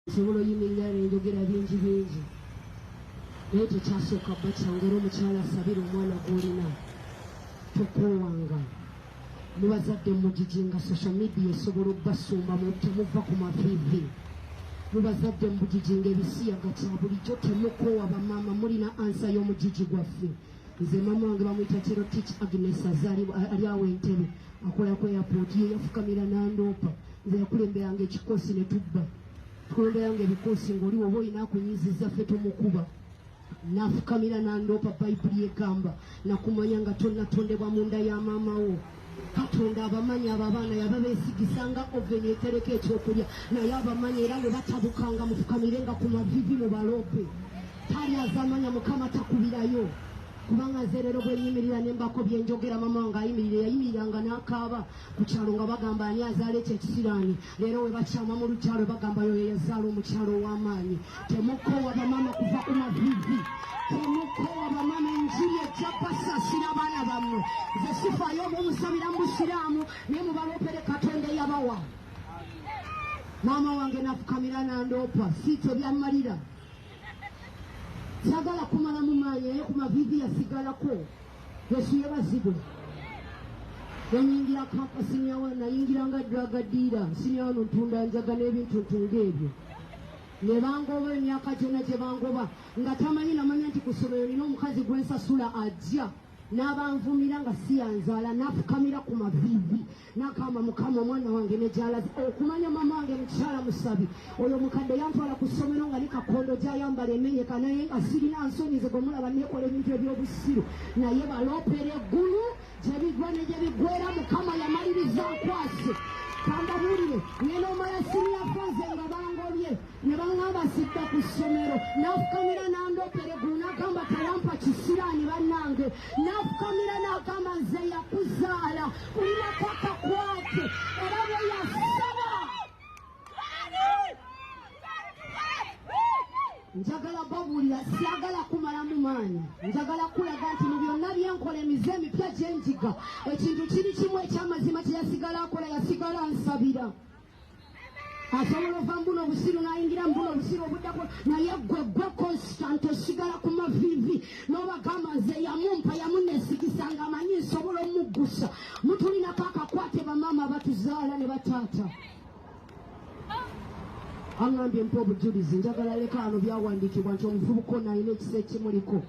Sobola yimirira n'enjogera bingi bingi naye tekyasooka bba kyangera omukyala asabira omwana gw'olina tokoowanga. Mubazadde mugijinga social media esobola obbasumba mu temuva ku maviivi. Mubazadde mugijinga ebisiyaga kya bulijjo temukoowa bamaama mulina ansa y'omugigi gwaffe. Nze maama wange bamuyita Kiro Teach Agnes ali awo Entebbe akola ku airport ye yafukamira Nandoopa. Nze yakulemberanga ekikoosi ne tubba tukulemberanga ebikoosi ng'oli oba olina akunyiizizza ffe tomukuba. Nafukamira Nandoopa Bayibuli egamba nakumanya nga tonnatondebwa mu nda ya maama wo. Katonda abamanyi abo abaana yababeesigisanga oveni etereka ekyokulya naye abamanyi era bwe batabukanga mufukamirenga ku mavivi mu baloope. Tali azamanya Mukama takubirayo. Kubanga nze leero bwe nyimirira ne mbako bye njogera maama wange ayimirira yayimiriranga n'akaaba ku kyalo nga bagamba ani azaala ekyo ekisiraani. Leero we bakyama mu lukyalo bagamba yoyo yazaala omukyalo ow'amaanyi. Temukoowa bamaama kuva ku mavivi. Temukoowa bamaama enjiri ejja basaasira abaana bammwe. Nze sifaayo omusabira mu busiraamu naye mubaloopere Katonda yabawa. Maama wange nafukamira Nandoopa siityo byammalira. Sagala kumala mu maanyi naye ku mavivi yasigalako. Yesu yebazibwe. Yanyingira kampasi nayingiranga draga diira nsinya wano ntunda njaga n'ebintu ntunga ebyo. Ne bangoba emyaka gyonna gye bangoba nga tamanyi namanya nti ku ssomero nina omukazi gwe nsasula ajja n'abanvumira nga si yanzaala nafukamira ku mavivi n'agamba Mukama omwana wange ne gy'alaze okumanya maama wange mukyala musabi oyo mukadde yantwala ku ssomero nga ne kakondo gy'ayambala emenyeka naye nga sirina nsonyi ze gwe mulaba neekola ebintu eby'obusiru naye baloopera eggulu gye bigwa ne gye biggwera Mukama yamaliriza nkwase. Kambabuulire ngenda omala siniya faze nga bangobye ne baŋŋamba sidda ku ssomero nafukamira Nandoopera eggulu n'agamba tayampa kisiraani bannange nafukamira n'agamba nze yakuzaala kulinako akakwate era bwe yasaba. Njagala babuulira siyagala kumala mu maanyi njagala kulaga nti mu byonna byenkola emize emipya gye njiga ekintu kiri kimu ekyamazima kye yasigala akola yasigala nsabira. Asobola ova mbuno obusiru n'ayingira mbuno obusiru obuddako naye gwe constant osigala ku mavivi n'obagamba nze yamumpa yamuneesigisa nga amanyi nsobola omuggusa. Mutulinako akakwate bamaama abatuzaala ne bataata. Angambye mpa obujulizi njagala leka ano byawandiikibwa nti omuvubuka ono alina ekisa ekimuliko.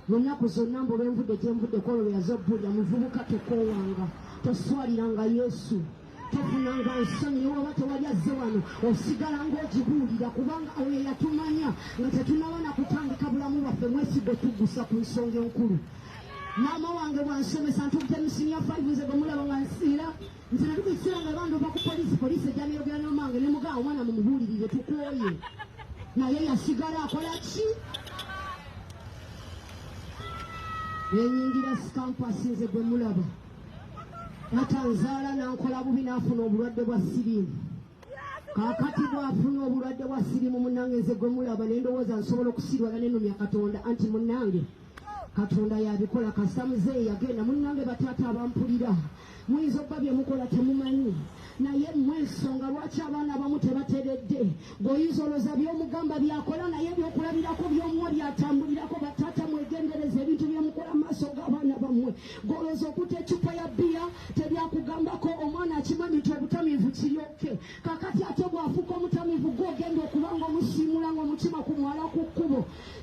Mu nnaku zonna mbu lwenvudde gyenvuddeko olwo yazobulya muvubuka tokoowanga toswaliranga Yesu tofunanga nsonyi ne waba tewali azze wano osigala ng'ogibuulira kubanga oyo yatumanya nga tetunaba na kutandika bulamu bwaffe mwesigo tuggusa ku nsonga enkulu. Maama wange bwansomesa ntudde mu siniya 5 nze bwe mulaba nga nsiira nti natukikiseera nga banduva ku poliisi ejja neyogera n'omange ne mugamba omwana mumubuulirire tukooye naye yasigala akola ki? Nenyingira sikampasi nze bwe mulaba natanzaala nankola bubi n'afuna obulwadde bwa siriimu. Kaakati bw'afuna obulwadde bwa siriimu munnange nze gwe mulaba ne ndowooza nsobola okusirwala nenumya Katonda anti munnange Katonda yabikola kasita muzeeyi yagenda munnange bataata abampulira muyinza okuba bye mukola temumanyi naye mmwe ensonga lwaki abaana abamu tebateredde ng'oyinza olowooza by'omugamba byakola naye byokulabirako by'omuwa byatambulirako bataata mwegendereza ebintu byemukola mu maaso g'abaana bammwe. Ng'olowooza okutta ecupa ya bbiya tebyakugambako omwana akimanyi nti obutamiivu kiryoke kakati ate bw'afuuka omutamiivu gw'ogenda okubanga omusiimula ng'omutima ku mwala ku kkubo.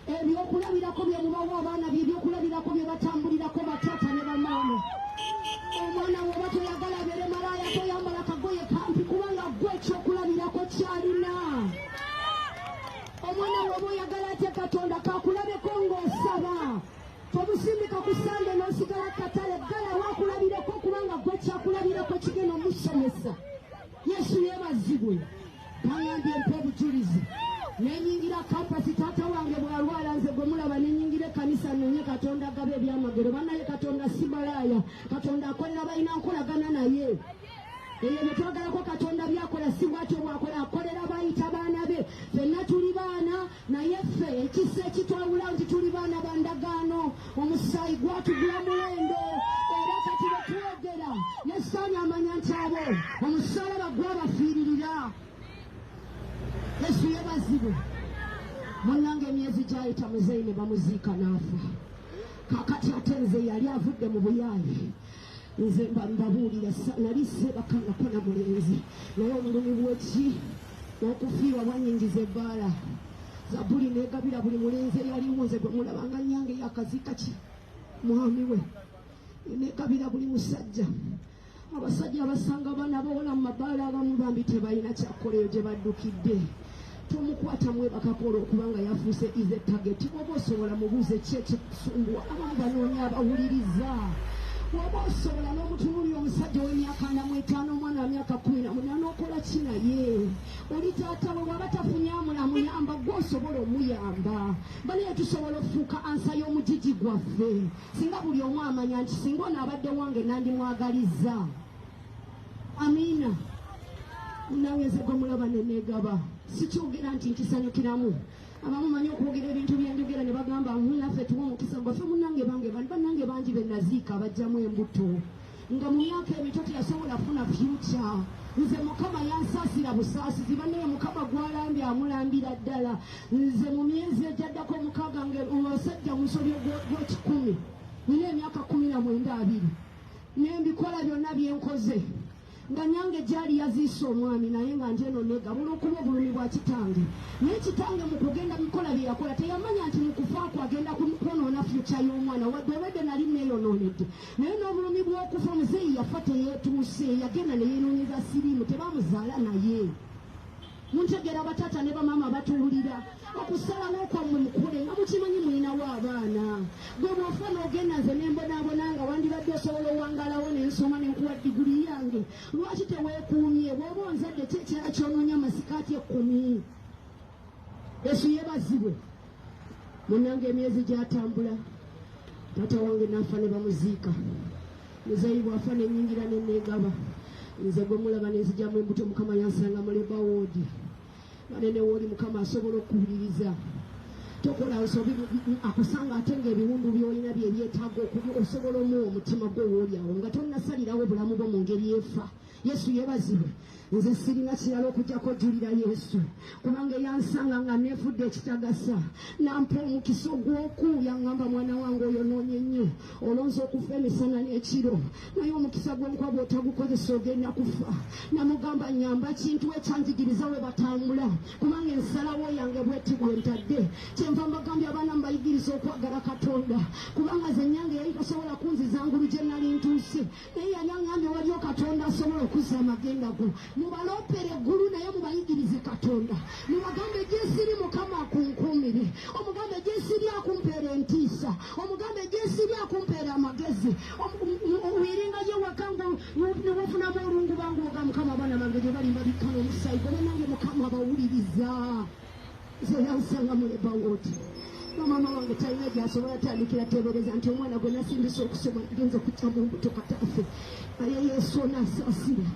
Ebyokulabirako bye mubawa abaana bye ebyokulabirako bye batambulirako bataata ne bamaama. Omwana woba toyagala abeere malaaya toyambala kagoye kampi kubanga gwe ekyokulabirako kyalina. Omwana woba oyagala ate Katonda kakulabeko ng'osaba tobusimbika ku sande n'osigala katale ddala waakulabireko kubanga gwe kyakulabirako kigenda omusomesa. Yesu yeebazibwe. Bangambye mpa obujulizi nenyingira kampasi taata wange bw'alwala nze gwe mulaba nenyingira ekkanisa nonye Katonda agaba ebyamagero bannaye Katonda si malaaya Katonda akolera balina nkolagana naye eyo bye twagalako Katonda byakola si bwatyo bwakola akolera bayita baana be. Ffenna tuli baana naye ffe ekisa ekitwawula nti tuli baana ba ndagaano omusaayi gwatugula muwendo era kati bwe twogera ne Sitaani amanya nti abo omusaalaba gwabafiiririra. Yesu yebazibu munange emyezi gyayita muzeyi ne bamuziika n'afa kakati ate nze yali avudde mu buyaaye nze mbabuulira nali sebakangako na mulenzi naye omulumi bweki n'okufiirwa bwanyingiza ebbaala Zabbuli negabira buli mulenzi eyaliwo nze gwe mulabanga nyange yakaziika ki mwami we negabira buli musajja abasajja abasanga abaana bawala mu mabbaala abamu bambi tebalina kyakoleyo gye baddukidde tomukwata mwebakako olwokubanga yafuuse ize tageti oba osobola mubuuze ki ekikusumbuwa abamu banoonya abawuliriza waba osobola n'omutunuli omusajja w'emyaka 45 omwana wa myaka 18 okola ki naye oli taata we waba tafunye amuyamba gwe osobola omuyamba banaye tusobola okufuuka ansa y'omugigi gwaffe singa buli omu amanya nti singa ono abadde wange nandimwagaliza amiina munange nze gwe mulaba nenegaba sikyogera nti nkisanyukiramu abamu manyi okwogera ebintu byenjogera ne bagamba naffe tuwa omukisa gwaffe munange bannange bangi benaziika abajjamu embuto nga mu myaka emito teyasobola kufuna future nze mukama yansaasira busaasizi bannaye mukama gwalambye amulambira ddala nze mu myezi ejaddako 6 nge osajja mu nsolyo gw'ekikumi nina emyaka 19 nembikola byonna byenkoze nga nyange gyali yaziise omwami naye nga nti eno negaba olw'okuba obulumi bwa kitange naye kitange mu kugenda bikola bye yakola teyamanya nti mu kufa kwagenda kwonoona fyuca y'omwana wadde obedde nali neeyonoonedde naye n'obulumi bw'okufa omuzeeyi yafa teyeetuuse yagenda ne yeenoonyeza siriimu tebamuzaala naye muntegeera bataata ne bamaama batuwulira okusalawo kwammwe mukole nga mukimanyi mulinawo abaana gwe bw'ofa n'ogenda nze nembonaabona nga wandibadde osobola owangalawo nensoma nenkuwa diguli yange lwaki teweekuumye bw'oba onzadde kyekirala kyonoonya amasikaati 10 Yesu yebazibwe munange emyezi gyatambula taata wange nafa ne bamuziika muzeeyi bwafa nenyingira nenegaba nze gwe mulaba nenzijjamu embuto mukama yansanga mu leba woodi banene wooli mukama asobola okuwuliriza tokola nsobi akusanga ate ng'ebiwundu byolina byebyetaaga okuba osobola omuwa omutima gwe wooli awo nga tonnasalirawo obulamu bwo mu ngeri efa Yesu yebazibwe nze sirina kirala okujjako julira Yesu kubanga yansanga nga neefudde ekitagasa nampa omukisa ogw'okuwulya ngamba mwana wange oyo noonye nnyo olonze okufa emisana n'ekiro naye omukisa gw'enkwaba otagukozesa ogenda kufa namugamba nyamba kintu ekyanjigiriza we batambula kubanga ensalawo yange bweti bwentadde kyenva mbagambye abaana mbayigiriza okwagala Katonda kubanga ze nyange yali tasobola kunziza ngulu gye nali ntuuse naye yali aŋŋambye waliyo Katonda asobola okuzza amagenda go mubalopere eggulu naye mubayigirize Katonda mubagambe gyesiri mukama akunkuumire omugambe gyesiri akumpeera entiisa omugambe gyesiri akumpeera amagezi wiringa gye wakangu niwofunamu olungu bangu oga mukama abaana bange gye bali mbabikana omusayi gobe nange mukama abawuliriza nze yansanga muleba wooti mama wange talina gyasobola tandikira tebereza nti omwana gwe nasimbisa okusoma genza okutya mu mbuto kataffe naye Yesu onaasaasira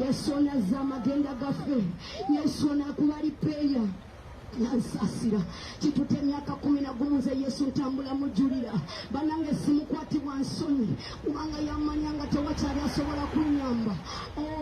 Yesu onazza amagenda gaffe Yesu onakuba lipeeya yansaasira kituta emyaka 11 nze Yesu ntambula mujulira banange simukwatibwa nsonyi kubanga yamanya nga tewakyali asobola kunyamba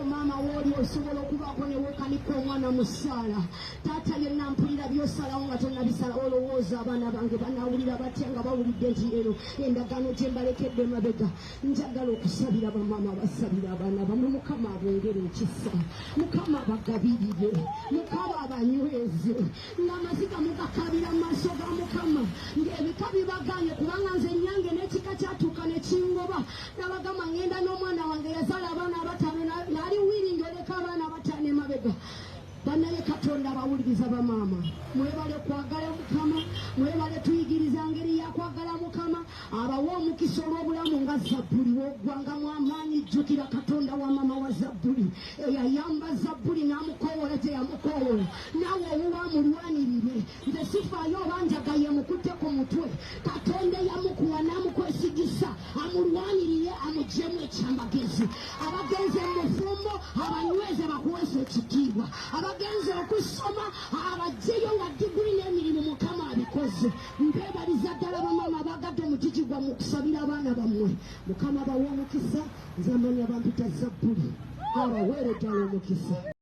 maama wooli osobola okubaako neweekanika omwana mu ssaala taata yenna mpulira byosalawo nga tonnabisala olowooza abaana bange banawulira batya nga bawulidde nti eno endagaano gye mbalekedde mabega njagala okusabira bamaama basabira abaana bamwe mukama abongere ekisa mukama abagabirire mukama abanyweze ng'amaziga mugakabira mu maaso ga mukama ng'ebika bibaganye kubanga nze nyange n'ekika kyatuuka ne kingoba n'abagamba ngenda n'omwana wange yazaala abaana 5 nali wiringi oleka abaana 5 emabega bannaye Katonda abawuliriza bamaama mwebale kwagala mukama mwebale tuyigiriza ngeri yakwagala mukama abawa omukisa olw'obulamu nga Zabbuli w'oggwangamu amaanyi jjukira Katonda wa maama wa Zabbuli eyayamba Zabbuli n'amukoowola teyamukoowola naawe owuwa amulwanirire nze sifaayo obanjaga yemukutte ku mutwe Katonda eyamukuwa n'amukwesigisa amulwanirire amugyemu ekyamagezi abagenze mu bufumbo abanyweze bakuweesa ekitiibwa abagenze okusoma abajjeyo nga diguli n'emirimu mukama abikoze mbebaliza ddala bamaama abagadde omugigigwa mu kusabira abaana bammwe mukama bawa omukisa nze amanya bampita Zabbuli abaweere ddala omukisa